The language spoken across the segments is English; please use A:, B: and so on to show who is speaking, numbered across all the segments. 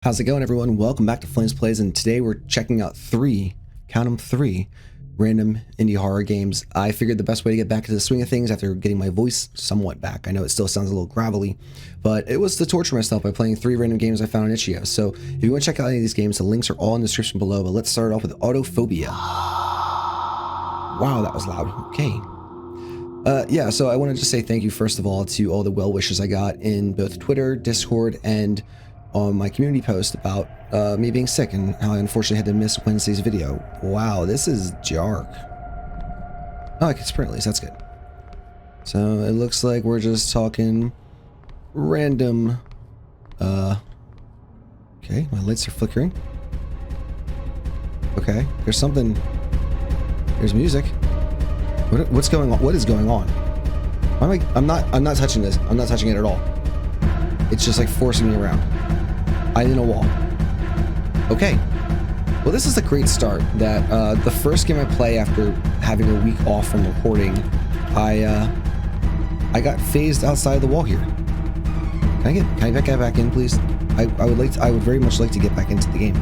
A: How's it going, everyone? Welcome back to Flames Plays, and today we're checking out count them, three random indie horror games. I figured the best way to get back into the swing of things after getting my voice somewhat back, I know it still sounds a little gravelly, but it was to torture myself by playing 3 random games I found on itch.io. So if you want to check out any of these games, the links are all in the description below, but let's start off with Autophobia. Wow, that was loud. Okay. Yeah, so I wanted to say thank you, first of all, to all the well wishes I got in both Twitter, Discord, and on my community post about me being sick and how I unfortunately had to miss Wednesday's video. Wow, this is dark. Oh, I can sprint at least, that's good. So it looks like we're just talking random, okay, my lights are flickering. Okay, there's something, there's music. What's going on? What is going on? Why am I'm not touching this. I'm not touching it at all. It's just like forcing me around. I'm in a wall. Okay. Well, this is a great start. That the first game I play after having a week off from recording, I got phased outside the wall here. Can I get back in, please? I would very much like to get back into the game.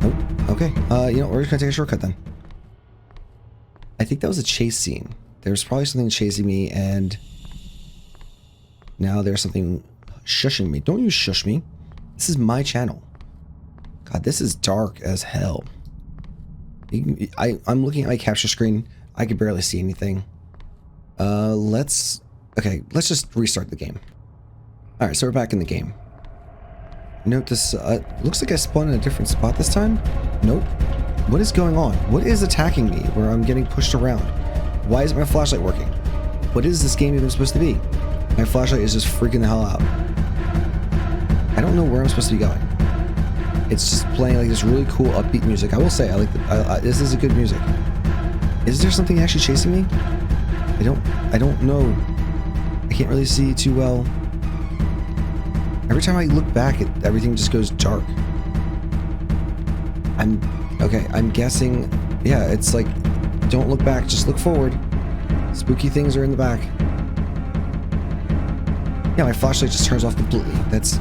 A: Nope. Okay. You know, we're just gonna take a shortcut then. I think that was a chase scene. There's probably something chasing me, and now there's something shushing me. Don't you shush me. This is my channel. God, this is dark as hell. I'm looking at my capture screen. I can barely see anything. Let's just restart the game. Alright, so we're back in the game. Note this, looks like I spawned in a different spot this time. Nope. What is going on? What is attacking me where I'm getting pushed around? Why isn't my flashlight working? What is this game even supposed to be? My flashlight is just freaking the hell out. I don't know where I'm supposed to be going. It's just playing like this really cool upbeat music. I will say, I like this is a good music. Is there something actually chasing me? I don't know. I can't really see too well. Every time I look back, everything just goes dark. I'm guessing, yeah, it's like, don't look back, just look forward. Spooky things are in the back. Yeah, my flashlight just turns off completely. That's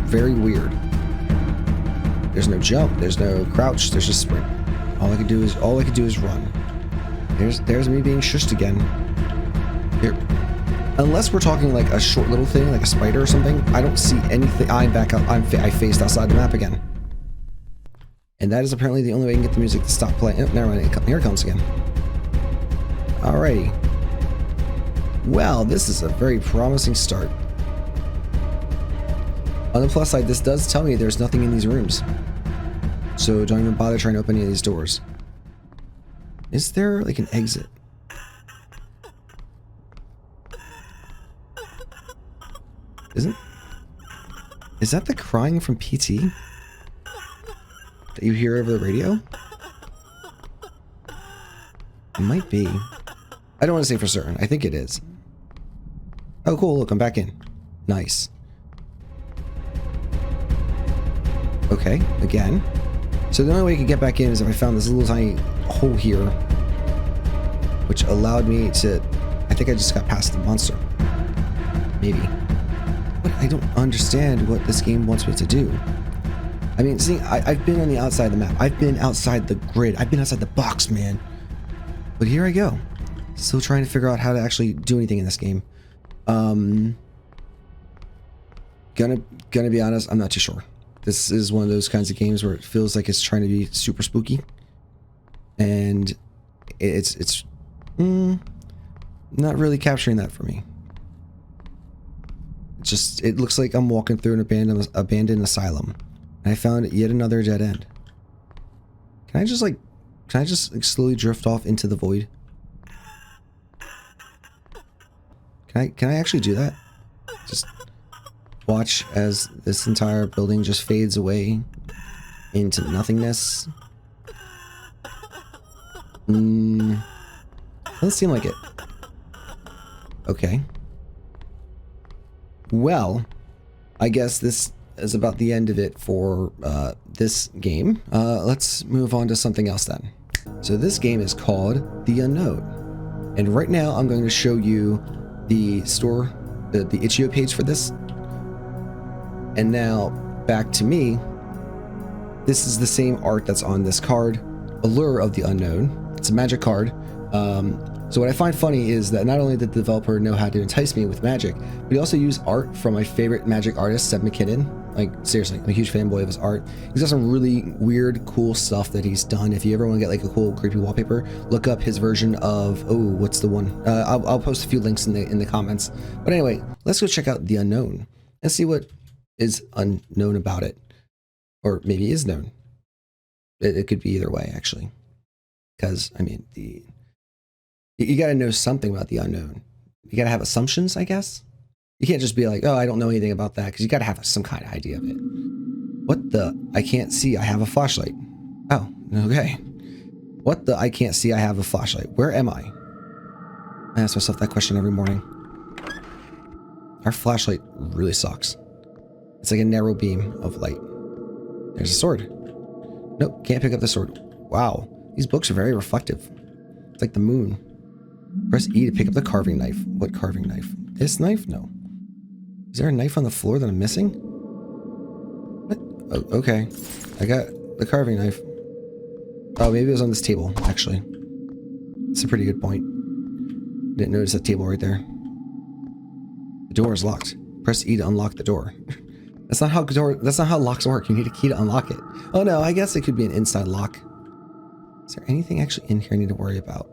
A: very weird. There's no jump, there's no crouch, there's just sprint. All I could do is run. There's me being shushed again. Here. Unless we're talking like a short little thing, like a spider or something, I don't see anything. I'm back up. I faced outside the map again. And that is apparently the only way I can get the music to stop playing. Oh, never mind. Here it comes again. Alrighty. Well, this is a very promising start. On the plus side, this does tell me there's nothing in these rooms. So don't even bother trying to open any of these doors. Is there like an exit? Is that the crying from PT? That you hear over the radio? It might be. I don't want to say for certain. I think it is. Oh, cool. Look, I'm back in. Nice. Okay, again. So the only way I could get back in is if I found this little tiny hole here, which allowed me to... I think I just got past the monster. Maybe. But I don't understand what this game wants me to do. I mean, see, I've been on the outside of the map. I've been outside the grid. I've been outside the box, man. But here I go. Still trying to figure out how to actually do anything in this game. Gonna be honest, I'm not too sure. This is one of those kinds of games where it feels like it's trying to be super spooky. And it's not really capturing that for me. It looks like I'm walking through an abandoned asylum. And I found yet another dead end. Can I just like slowly drift off into the void? Can I actually do that? Just watch as this entire building just fades away into nothingness. Doesn't seem like it. Okay. Well, I guess this is about the end of it for this game. Let's move on to something else then. So this game is called The Unknown. And right now I'm going to show you the store, the itch.io page for this. And now back to me, this is the same art that's on this card, Allure of the Unknown. It's a magic card. So what I find funny is that not only did the developer know how to entice me with magic, but he also used art from my favorite magic artist, Seb McKinnon. Like, seriously, I'm a huge fanboy of his art. He's got some really weird, cool stuff that he's done. If you ever want to get like a cool, creepy wallpaper, look up his version of, oh, what's the one? I'll post a few links in the comments. But anyway, let's go check out The Unknown and see what is unknown about it. Or maybe is known. It could be either way, actually. Because, I mean, you got to know something about the unknown. You got to have assumptions, I guess. You can't just be like, oh, I don't know anything about that, because you got to have some kind of idea of it. What the? I can't see. I have a flashlight. Oh, okay. What the? I can't see. I have a flashlight. Where am I? I ask myself that question every morning. Our flashlight really sucks. It's like a narrow beam of light. There's a sword. Nope, can't pick up the sword. Wow, these books are very reflective. It's like the moon. Press E to pick up the carving knife. What carving knife? This knife? No. Is there a knife on the floor that I'm missing? What? Oh, okay. I got the carving knife. Oh, maybe it was on this table, actually. That's a pretty good point. Didn't notice that table right there. The door is locked. Press E to unlock the door. That's not how locks work. You need a key to unlock it. Oh no, I guess it could be an inside lock. Is there anything actually in here I need to worry about?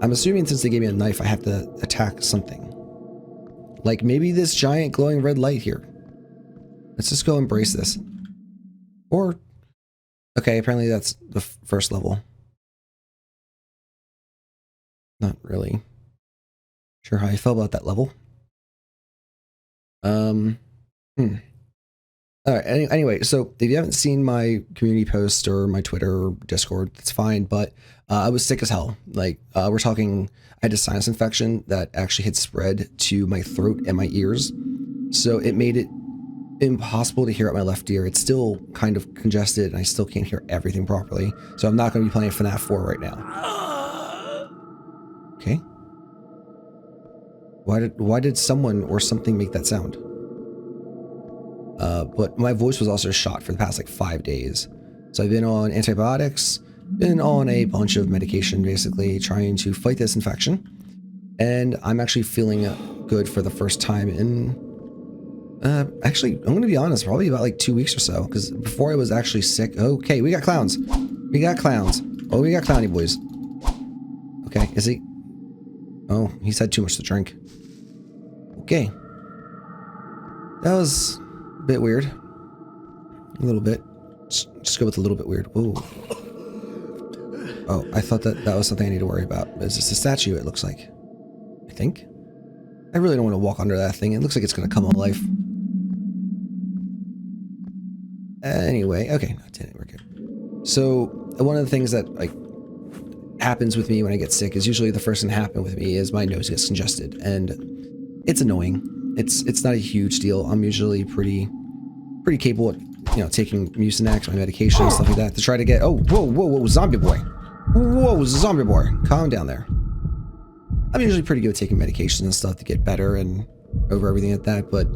A: I'm assuming since they gave me a knife, I have to attack something. Like maybe this giant glowing red light here. Let's just go embrace this. Or, okay, apparently that's the first level. Not really sure how I felt about that level. All right, anyway, so if you haven't seen my community post or my Twitter or Discord, that's fine, but I was sick as hell. Like, we're talking, I had a sinus infection that actually had spread to my throat and my ears, so it made it impossible to hear out my left ear. It's still kind of congested, and I still can't hear everything properly, so I'm not going to be playing FNAF 4 right now. Okay. Why did someone or something make that sound? But my voice was also shot for the past like 5 days. So I've been on antibiotics, been on a bunch of medication, basically trying to fight this infection. And I'm actually feeling good for the first time in, actually, I'm going to be honest, probably about like 2 weeks or so. Because before I was actually sick. Okay, we got clowns. We got clowns. Oh, we got clowny boys. Okay, is he? Oh, he's had too much to drink. Okay. That was a bit weird. A little bit. Just go with a little bit weird. Whoa. Oh, I thought that was something I need to worry about. Is this a statue, it looks like? I think. I really don't want to walk under that thing. It looks like it's going to come to life. Anyway, okay. No, it didn't. We're good. So, one of the things that like happens with me when I get sick is usually the first thing to happen with me is my nose gets congested, and it's annoying. It's not a huge deal. I'm usually pretty capable at, you know, taking Mucinex, my medication, stuff like that, to try to get. Oh, whoa, zombie boy. Whoa, zombie boy. Calm down there. I'm usually pretty good at taking medication and stuff to get better and over everything like that, but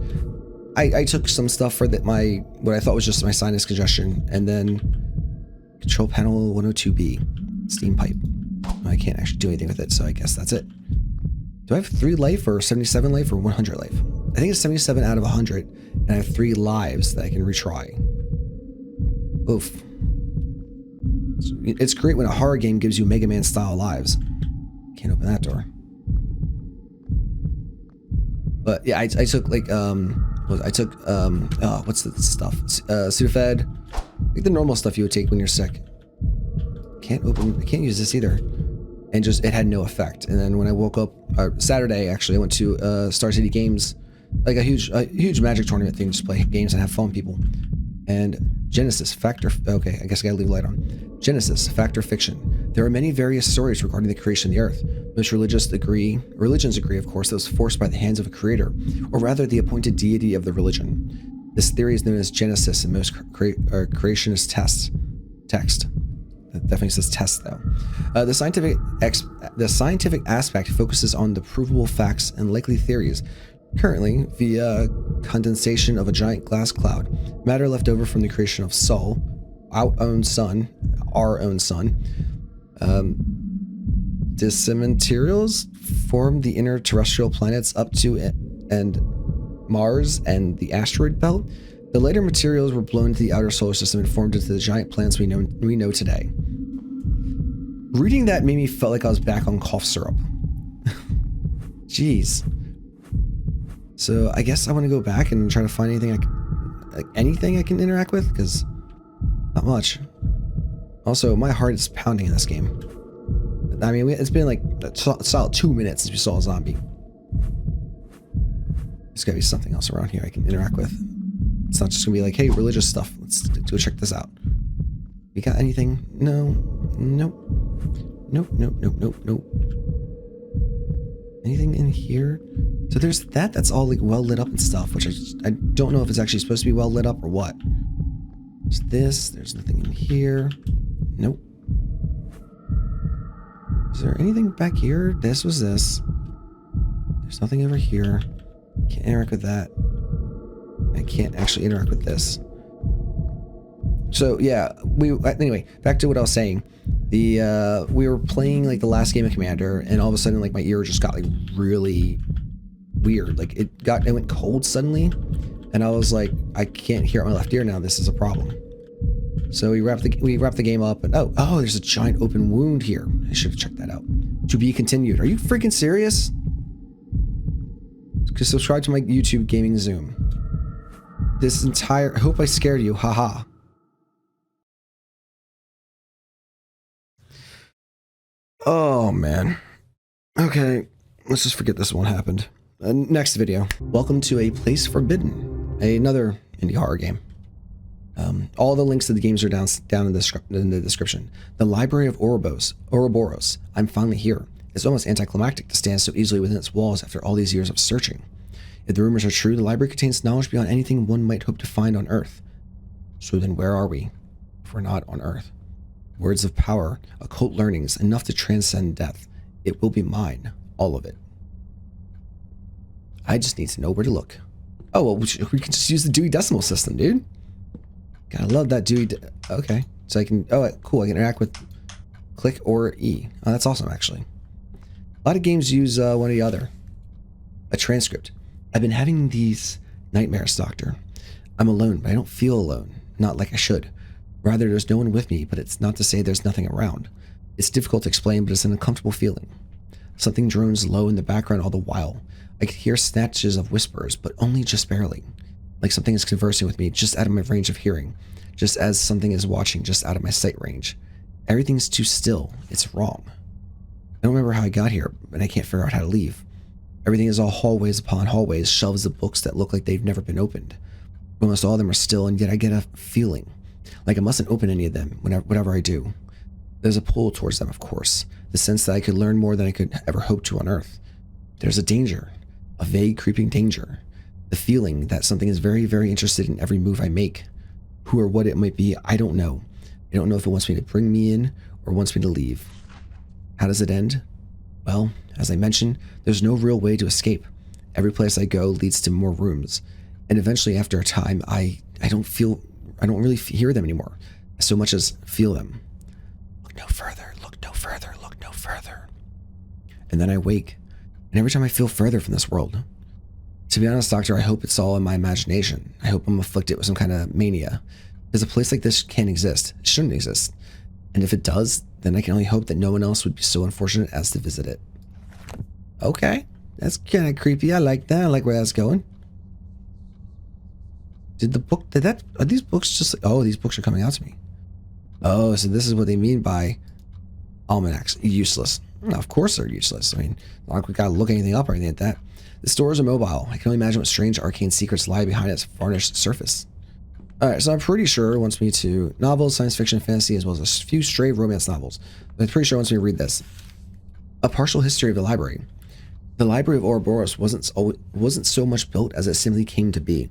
A: I took some stuff for that what I thought was just my sinus congestion, and then control panel 102B, steam pipe. I can't actually do anything with it, so I guess that's it. Do I have 3 life or 77 life or 100 life? I think it's 77 out of 100, and I have 3 lives that I can retry. Oof. It's great when a horror game gives you Mega Man style lives. Can't open that door. But yeah, I took like what's the stuff? Sudafed, like the normal stuff you would take when you're sick. I can't use this either. And just, it had no effect. And then when I woke up, Saturday actually, I went to Star City Games, like a huge Magic tournament thing, just play games and have fun with people. And Genesis, okay, I guess I gotta leave the light on. Genesis, fact or fiction. There are many various stories regarding the creation of the earth. Most religions agree, of course, that it was forced by the hands of a creator, or rather the appointed deity of the religion. This theory is known as Genesis in most creationist text. It definitely says test though. The scientific aspect focuses on the provable facts and likely theories, Currently, via condensation of a giant glass cloud, matter left over from the creation of Sol, our own sun, materials form the inner terrestrial planets up to and Mars and the asteroid belt. The later materials were blown into the outer solar system and formed into the giant planets we know today. Reading that made me feel like I was back on cough syrup. Jeez. So I guess I want to go back and try to find anything I can interact with, because not much. Also, my heart is pounding in this game. I mean, it's been like a solid 2 minutes since we saw a zombie. There's gotta be something else around here I can interact with. It's not just gonna be like, hey, religious stuff. Let's go check this out. We got anything? No. Nope. Nope. Anything in here? So there's that's all like well lit up and stuff, which I don't know if it's actually supposed to be well lit up or what. There's this. There's nothing in here. Nope. Is there anything back here? This was this. There's nothing over here. Can't interact with that. I can't actually interact with this. So yeah, anyway, back to what I was saying. We were playing like the last game of Commander, and all of a sudden like my ear just got like really weird. Like it went cold suddenly, and I was like, I can't hear out my left ear now. This is a problem. So we wrapped the game up, and oh, there's a giant open wound here. I should have checked that out. To be continued. Are you freaking serious? Subscribe to my YouTube gaming Zoom. I hope I scared you. Haha. Oh man. Okay, let's just forget this one happened. Next video. Welcome to A Place Forbidden, another indie horror game. All the links to the games are down in the description. The Library of Ouroboros. I'm finally here. It's almost anticlimactic to stand so easily within its walls after all these years of searching. If the rumors are true, the library contains knowledge beyond anything one might hope to find on Earth. So then where are we, if we're not on Earth? Words of power, occult learnings, enough to transcend death. It will be mine, all of it. I just need to know where to look. Oh, well, we can just use the Dewey Decimal System, dude. Gotta love that Dewey. Okay, so I can, cool, I can interact with click or E. Oh, that's awesome, actually. A lot of games use one or the other. A transcript. I've been having these nightmares, Doctor. I'm alone, but I don't feel alone. Not like I should. Rather, there's no one with me, but it's not to say there's nothing around. It's difficult to explain, but it's an uncomfortable feeling. Something drones low in the background all the while. I could hear snatches of whispers, but only just barely. Like something is conversing with me just out of my range of hearing. Just as something is watching just out of my sight range. Everything's too still. It's wrong. I don't remember how I got here, and I can't figure out how to leave. Everything is all hallways upon hallways, shelves of books that look like they've never been opened. Almost all of them are still, and yet I get a feeling. Like I mustn't open any of them, whatever I do. There's a pull towards them, of course. The sense that I could learn more than I could ever hope to on Earth. There's a danger. A vague, creeping danger. The feeling that something is very, very interested in every move I make. Who or what it might be, I don't know. I don't know if it wants me to bring me in or wants me to leave. How does it end? Well, as I mentioned, there's no real way to escape. Every place I go leads to more rooms. And eventually, after a time, I don't really hear them anymore, so much as feel them. Look no further, look no further, look no further. And then I wake, and every time I feel further from this world. To be honest, Doctor, I hope it's all in my imagination. I hope I'm afflicted with some kind of mania. Because a place like this can't exist. It shouldn't exist. And if it does, then I can only hope that no one else would be so unfortunate as to visit it. Okay, that's kind of creepy. I like that. I like where that's going. Are these books just, oh, these books are coming out to me. Oh, so this is what they mean by almanacs. Useless. No, of course they're useless. I mean, not like we gotta look anything up or anything like that. The stores are mobile. I can only imagine what strange arcane secrets lie behind its varnished surface. Alright, so I'm pretty sure it wants me to novels, science fiction, fantasy, as well as a few stray romance novels. But I'm pretty sure it wants me to read this. A partial history of the library. The Library of Ouroboros wasn't so much built as it simply came to be.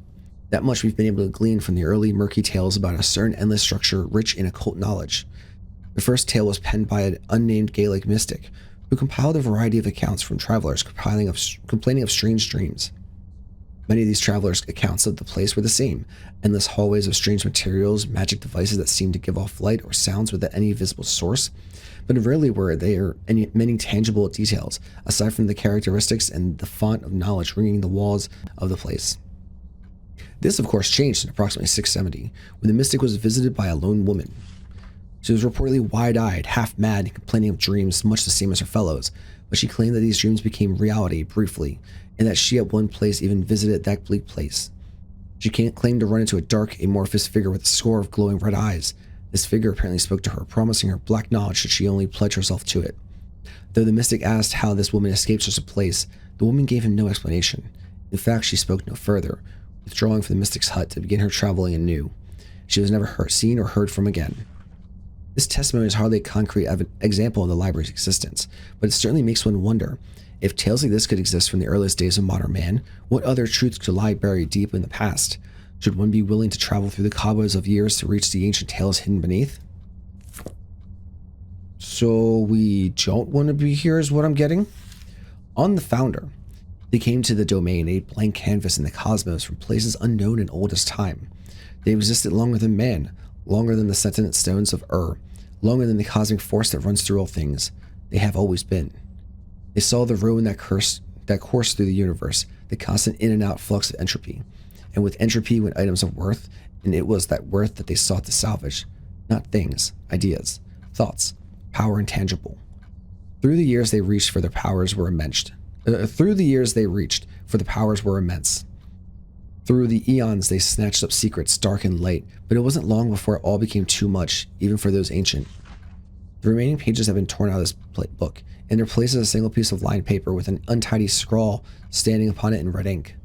A: That much we've been able to glean from the early murky tales about a certain endless structure rich in occult knowledge. The first tale was penned by an unnamed Gaelic mystic, who compiled a variety of accounts from travelers complaining of strange dreams. Many of these travelers' accounts of the place were the same. Endless hallways of strange materials, magic devices that seemed to give off light or sounds without any visible source. But rarely were there many tangible details, aside from the characteristics and the font of knowledge ringing the walls of the place. This, of course, changed in approximately 670, when the mystic was visited by a lone woman. She was reportedly wide-eyed, half-mad, and complaining of dreams much the same as her fellows, but she claimed that these dreams became reality briefly, and that she at one place even visited that bleak place. She claimed to run into a dark, amorphous figure with a score of glowing red eyes. This figure apparently spoke to her, promising her black knowledge should she only pledge herself to it. Though the mystic asked how this woman escaped such a place, the woman gave him no explanation. In fact, she spoke no further, withdrawing from the mystic's hut to begin her traveling anew. She was never seen or heard from again. This testimony is hardly a concrete example of the library's existence, but it certainly makes one wonder, if tales like this could exist from the earliest days of modern man, what other truths could lie buried deep in the past? Should one be willing to travel through the cobwebs of years to reach the ancient tales hidden beneath? So we don't want to be here is what I'm getting? On the Founder, they came to the domain, a blank canvas in the cosmos from places unknown in oldest time. They existed longer than man, longer than the sentient stones of longer than the cosmic force that runs through all things. They have always been. They saw the ruin that coursed through the universe, the constant in and out flux of entropy. And with entropy went items of worth, and it was that worth that they sought to salvage. Not things, ideas, thoughts, power intangible. Through the years they reached, for the powers were immense. Through the eons they snatched up secrets dark and light, but it wasn't long before it all became too much, even for those ancient. The remaining pages have been torn out of this book, and their place is a single piece of lined paper with an untidy scrawl standing upon it in red ink.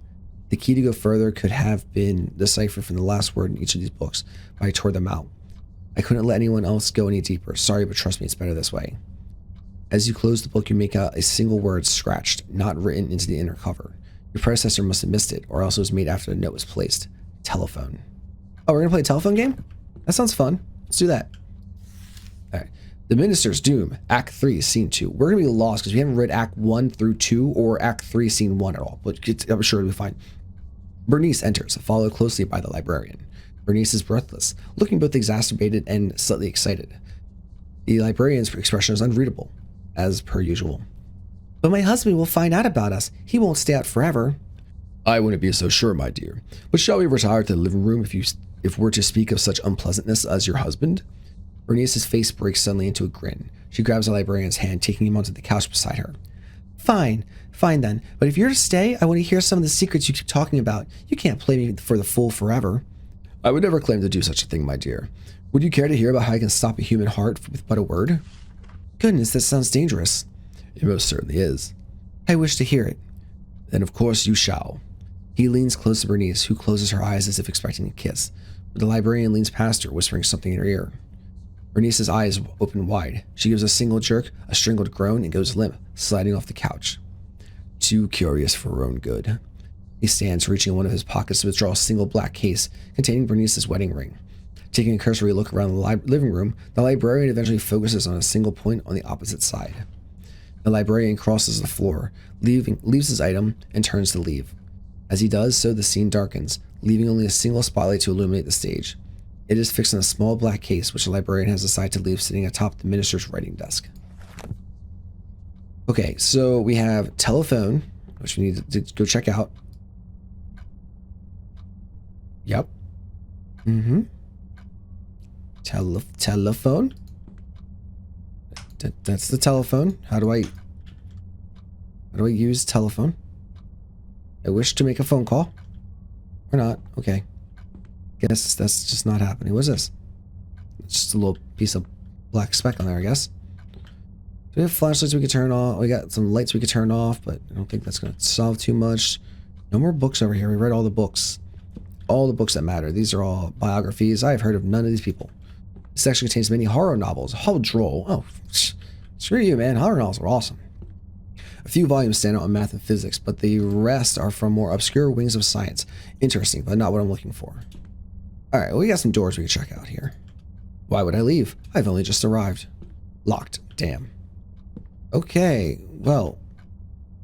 A: The key to go further could have been deciphered from the last word in each of these books, but I tore them out. I couldn't let anyone else go any deeper. Sorry, but trust me, it's better this way. As you close the book, you make out a single word scratched, not written into the inner cover. Your predecessor must have missed it, or else it was made after the note was placed. Telephone. Oh, we're gonna play a telephone game? That sounds fun. Let's do that. Alright. The Minister's Doom, Act 3, Scene 2. We're gonna be lost because we haven't read Act 1 through 2 or Act 3, Scene 1 at all, but I'm sure it'll be fine. Bernice enters, followed closely by the librarian. Bernice is breathless, looking both exacerbated and slightly excited. The librarian's expression is unreadable, as per usual. But my husband will find out about us. He won't stay out forever. I wouldn't be so sure, my dear. But shall we retire to the living room if we're to speak of such unpleasantness as your husband? Bernice's face breaks suddenly into a grin. She grabs the librarian's hand, taking him onto the couch beside her. Fine then. But if you're to stay, I want to hear some of the secrets you keep talking about. You can't play me for the fool forever. I would never claim to do such a thing, my dear. Would you care to hear about how I can stop a human heart with but a word? Goodness, that sounds dangerous. It most certainly is. I wish to hear it. Then of course you shall. He leans close to Bernice, who closes her eyes as if expecting a kiss, but the librarian leans past her, whispering something in her ear. Bernice's eyes open wide. She gives a single jerk, a strangled groan, and goes limp, sliding off the couch. Too curious for her own good. He stands, reaching in one of his pockets to withdraw a single black case containing Bernice's wedding ring. Taking a cursory look around the living room, the librarian eventually focuses on a single point on the opposite side. The librarian crosses the floor, leaves his item, and turns to leave. As he does so, the scene darkens, leaving only a single spotlight to illuminate the stage. It is fixed in a small black case, which the librarian has decided to leave sitting atop the minister's writing desk. Okay, so we have telephone, which we need to go check out. Yep. Telephone. That's the telephone. How do I use telephone? I wish to make a phone call. Or not. Okay. Guess that's just not happening. What's this? It's just a little piece of black speck on there, I guess. Do we have flashlights we could turn off? We got some lights we could turn off, but I don't think that's going to solve too much. No more books over here. We read all the books. All the books that matter. These are all biographies. I have heard of none of these people. This section contains many horror novels. How droll. Oh, screw you, man. Horror novels are awesome. A few volumes stand out on math and physics, but the rest are from more obscure wings of science. Interesting, but not what I'm looking for. Alright, well, we got some doors we can check out here. Why would I leave? I've only just arrived. Locked. Damn. Okay, well,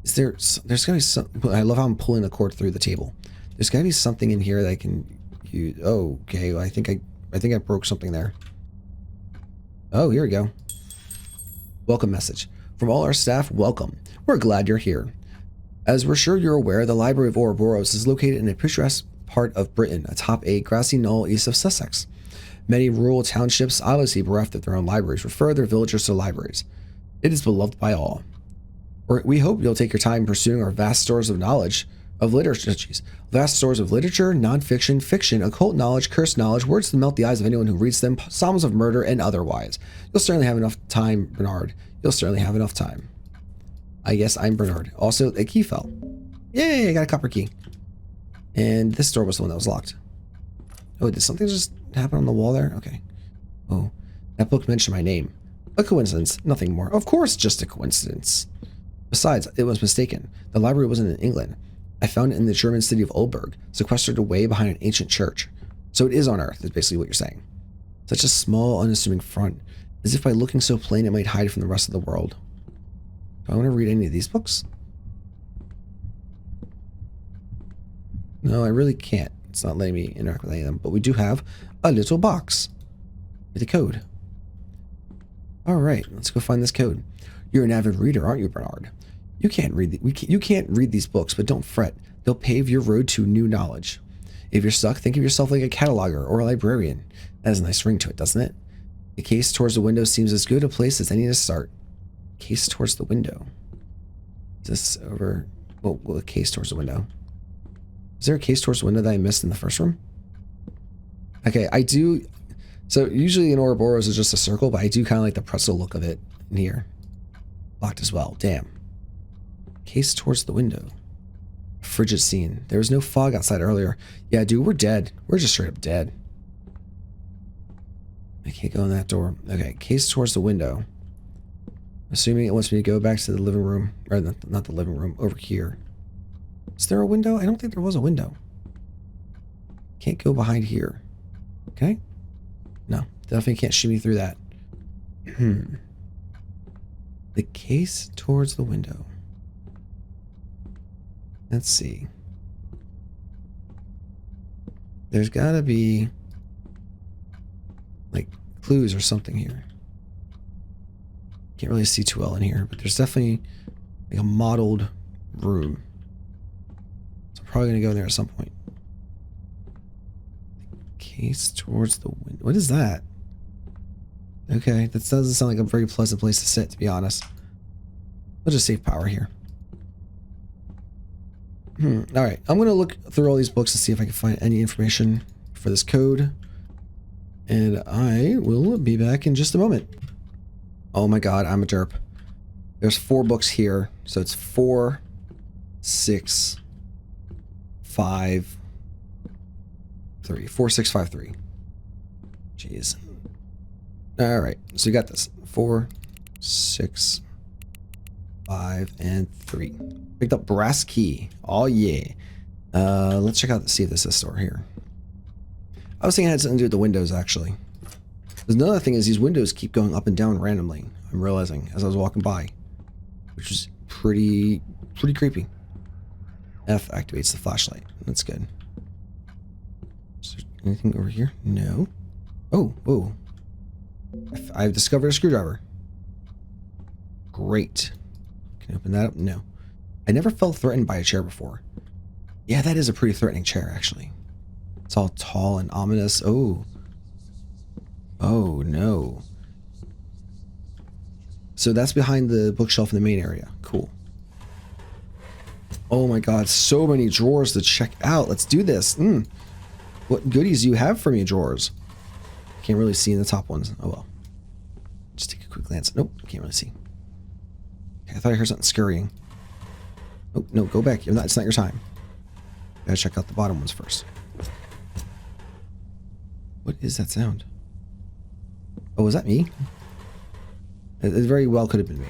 A: there's gonna be some... I love how I'm pulling the cord through the table. There's gotta be something in here that I can use. Oh, okay. Well, I think I broke something there. Oh, here we go. Welcome message. From all our staff, welcome. We're glad you're here. As we're sure you're aware, the Library of Ouroboros is located in a picturesque part of Britain, atop a grassy knoll east of Sussex. Many rural townships, obviously bereft of their own libraries, refer their villagers to libraries. It is beloved by all. We hope you'll take your time pursuing our vast stores of knowledge of literature. Vast stores of literature, non-fiction, fiction, occult knowledge, cursed knowledge, words to melt the eyes of anyone who reads them, psalms of murder, and otherwise. You'll certainly have enough time, Bernard. You'll certainly have enough time. I guess I'm Bernard. Also, a key fell. Yay, I got a copper key. And this door was the one that was locked. Oh, did something just happen on the wall there? Okay. Oh, that book mentioned my name. A coincidence, nothing more. Of course, just a coincidence. Besides, it was mistaken. The library wasn't in England. I found it in the German city of Oldburg, sequestered away behind an ancient church. So it is on Earth, is basically what you're saying. Such a small, unassuming front, as if by looking so plain it might hide from the rest of the world. Do I want to read any of these books? No, I really can't. It's not letting me interact with any of them, but we do have a little box with a code. All right, let's go find this code. You're an avid reader, aren't you, Bernard? You can't read these books, but don't fret. They'll pave your road to new knowledge. If you're stuck, think of yourself like a cataloger or a librarian. That has a nice ring to it, doesn't it? The case towards the window seems as good a place as any to start. Case towards the window. Is this over? Well, a case towards the window. Is there a case towards the window that I missed in the first room? Okay, I do. So usually in Ouroboros is just a circle, but I do kind of like the pretzel look of it in here. Locked as well. Damn. Case towards the window. Frigid scene. There was no fog outside earlier. Yeah, dude, we're dead. We're just straight up dead. I can't go in that door. Okay, case towards the window. Assuming it wants me to go back to the living room. Or not the living room. Over here. Is there a window? I don't think there was a window. Can't go behind here. Okay? No. Definitely can't shimmy through that. The case towards the window. Let's see. There's gotta be like clues or something here. Can't really see too well in here, but there's definitely like a modeled room. So I'm probably gonna go there at some point. Case towards the window. What is that? Okay, that doesn't sound like a very pleasant place to sit, to be honest. We'll just save power here. Alright, I'm going to look through all these books to see if I can find any information for this code. And I will be back in just a moment. Oh my god, I'm a derp. There's 4 books here. So it's 4, 6, 5, 3. 4, 6, 5, 3. Jeez. Alright, so you got this. 4, 6, 5, and 3. Picked up brass key. Oh yeah. Let's check out, see if this is a store here. I was thinking it had something to do with the windows, actually. There's another thing is these windows keep going up and down randomly. I'm realizing as I was walking by, which is pretty creepy. F activates the flashlight. That's good. Is there anything over here? No. Oh, whoa. I've discovered a screwdriver. Great. Can I open that up? No. I never felt threatened by a chair before. Yeah, that is a pretty threatening chair, actually. It's all tall and ominous. Oh. Oh, no. So that's behind the bookshelf in the main area. Cool. Oh my god, so many drawers to check out. Let's do this. What goodies do you have for me, drawers? Can't really see in the top ones. Oh well. Just take a quick glance. Nope, can't really see. Okay, I thought I heard something scurrying. Oh, no, go back. It's not your time. Gotta check out the bottom ones first. What is that sound? Oh, was that me? It very well could have been me.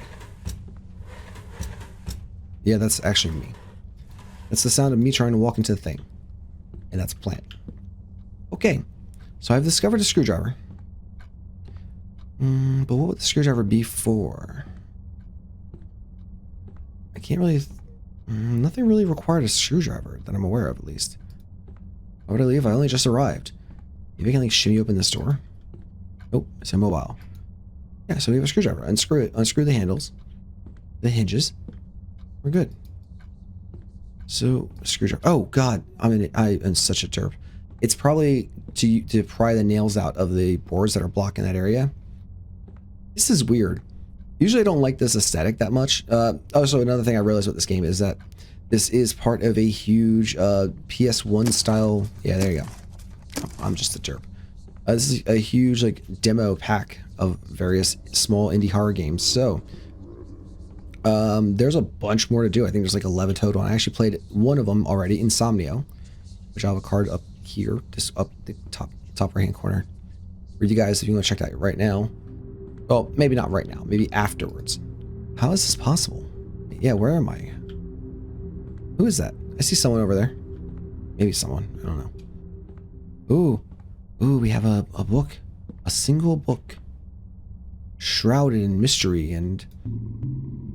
A: Yeah, that's actually me. That's the sound of me trying to walk into the thing. And that's a plant. Okay. So I've discovered a screwdriver. But what would the screwdriver be for? I can't really... nothing really required a screwdriver that I'm aware of, at least. Why would I leave? I only just arrived. Maybe I can like shimmy open this door. Oh, it's immobile. Yeah, so we have a screwdriver. Unscrew it. Unscrew the handles. The hinges. We're good. So, screwdriver. Oh, God. I am such a derp. It's probably to pry the nails out of the boards that are blocking that area. This is weird. Usually I don't like this aesthetic that much. Also, another thing I realized with this game is that this is part of a huge PS1 style... Yeah, there you go. I'm just a derp. This is a huge like demo pack of various small indie horror games. So there's a bunch more to do. I think there's like 11 total. I actually played one of them already, Insomnio, which I have a card up here, just up the top right hand corner. For you guys, if you want to check that right now. Well, maybe not right now. Maybe afterwards. How is this possible? Yeah, where am I? Who is that? I see someone over there. Maybe someone. I don't know. Ooh, we have a book. A single book. Shrouded in mystery and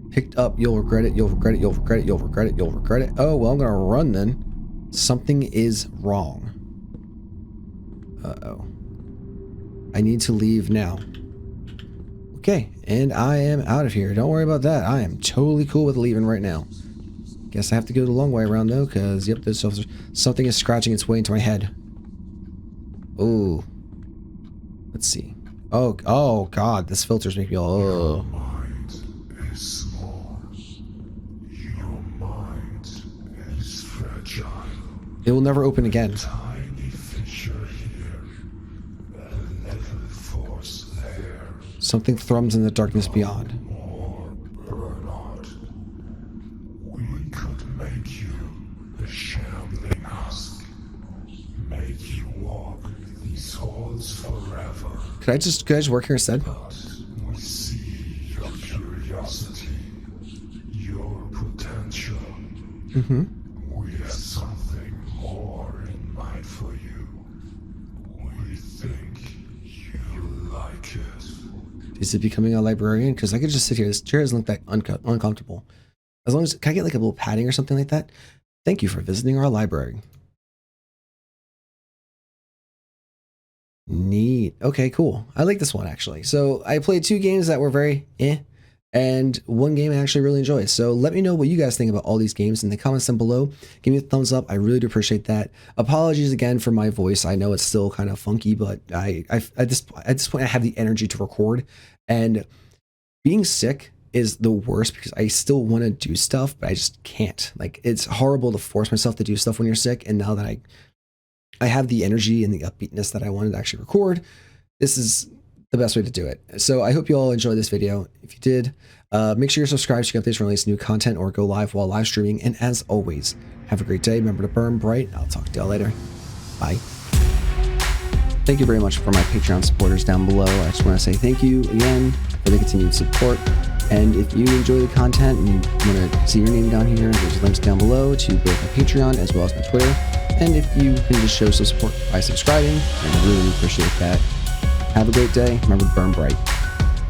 A: picked up. You'll regret it. You'll regret it. You'll regret it. You'll regret it. You'll regret it. Oh, well, I'm going to run then. Something is wrong. Uh-oh. I need to leave now. Okay, and I am out of here. Don't worry about that. I am totally cool with leaving right now. Guess I have to go the long way around though, because yep, there's something is scratching its way into my head. Oh, let's see. Oh God, this filter's making me all.
B: Your mind is small. Your mind is fragile.
A: It will never open again.
B: Tiny fissure here, a little force there.
A: Something thrums in the darkness beyond.
B: More burnout. We could make you a shambling husk. Make you walk these halls forever.
A: Could I just work here instead?
B: But we see your curiosity, your potential.
A: Mm-hmm.
B: We have something more in mind for you. We think you like it.
A: Is it becoming a librarian? Because I could just sit here. This chair doesn't look that uncomfortable. As long as, can I get like a little padding or something like that? Thank you for visiting our library. Neat. Okay, cool. I like this one actually. So I played 2 games that were very and one game I actually really enjoyed. So let me know what you guys think about all these games in the comments down below. Give me a thumbs up. I really do appreciate that. Apologies again for my voice. I know it's still kind of funky, but at this point I have the energy to record, and being sick is the worst because I still want to do stuff, but I just can't. Like, it's horrible to force myself to do stuff when you're sick. And now that I have the energy and the upbeatness that I wanted to actually record, this is the best way to do it. So I hope you all enjoyed this video. If you did, make sure you're subscribed to get updates when I release new content or go live while live streaming. And as always, have a great day. Remember to burn bright. I'll talk to y'all later. Bye. Thank you very much for my Patreon supporters down below. I just want to say thank you again for the continued support. And if you enjoy the content and you want to see your name down here, there's links down below to both my Patreon as well as my Twitter. And if you can just show some support by subscribing, I really appreciate that. Have a great day. Remember to burn bright.